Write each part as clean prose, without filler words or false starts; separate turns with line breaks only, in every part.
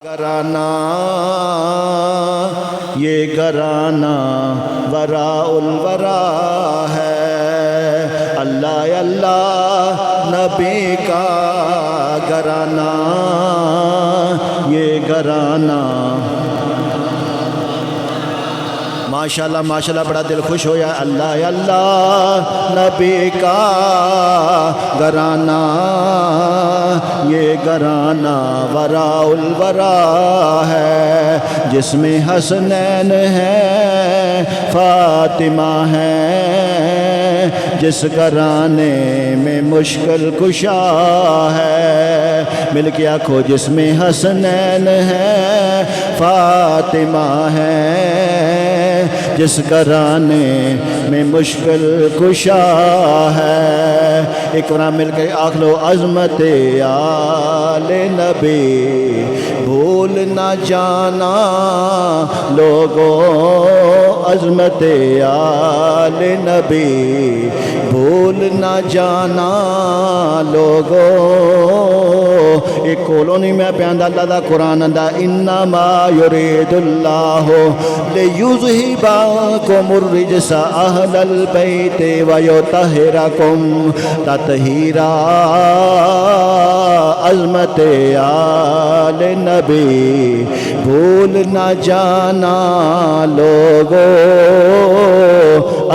گھرانہ یہ گھرانہ وراء الورا ہے، اللہ اللہ نبی کا گھرانہ یہ گھرانہ۔ ماشاءاللہ ماشاءاللہ بڑا دل خوش ہویا، اللہ اللہ نبی کا گھرانہ یہ گھرانہ وراء الورا ہے، جس میں حسنین ہے فاطمہ ہے، جس گھرانے میں مشکل کشا ہے، مل کے آنکھو جس میں حسنین ہے فاطمہ ہے، جس گھرانے میں مشکل کشا ہے۔ ایک بار مل کے آنکھ لو، عظمت آل نبی بھول نہ جانا لوگو، عظمت آل نبی بھول نہ جانا لوگو۔ ایک کولونی میں پیاندہ اللہ دا قرآن دا، انما یرید اللہ لیذہبکم الرجس اہل البیت ویطہرکم تطہیرا، عظمت آل نبی بھول نہ جانا لوگو،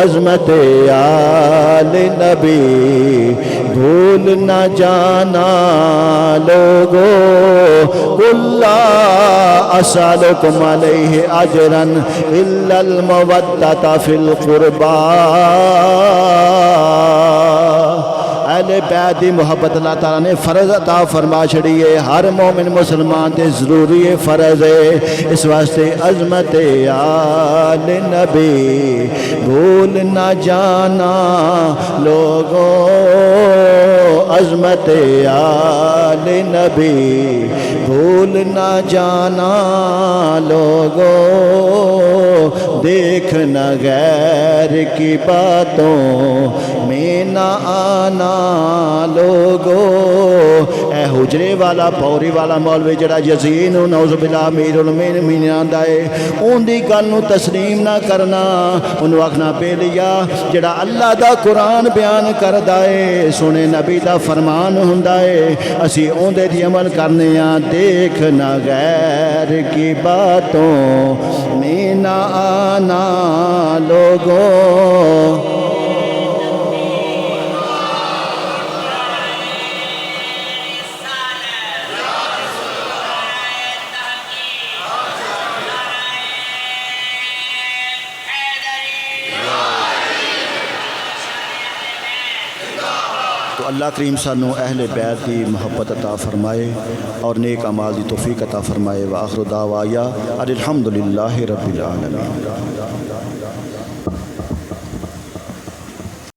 عظمت آل نبی بھول نہ جانا لوگو۔ قل لا اسألکم علیہ اجرا الا المودۃ فی القربى، اہل بیت دی محبت اللہ تعالیٰ نے فرض عطا فرما چھڑی ہے، ہر مومن مسلمان تے ضروری ہے، فرض ہے، اس واسطے عظمت آل نبی بھول نہ جانا لوگو، عظمت آل نبی بھول نہ جانا لوگو، دیکھنا غیر کی باتوں میں نہ آنا لوگو۔ اے حجرے والا پوری والا مولوی جڑا یزین نعوذ باللہ امیر المومنین آندا ہے، اون دی گل نو تسلیم نہ کرنا، انہوں آکھنا پہ لیا جڑا اللہ دا قرآن بیان کردا ہے، سنے نبی دا فرمان ہوندا ہے، اسی اون دے دی عمل کرنے ہاں، دیکھنا غیر کی باتوں میں نہ آنا لوگو۔ تو اللہ کریم سانو اہل بیت دی محبت عطا فرمائے اور نیک اعمال دی توفیق عطا فرمائے۔ وآخر دعوایا الحمدللہ رب العالمین۔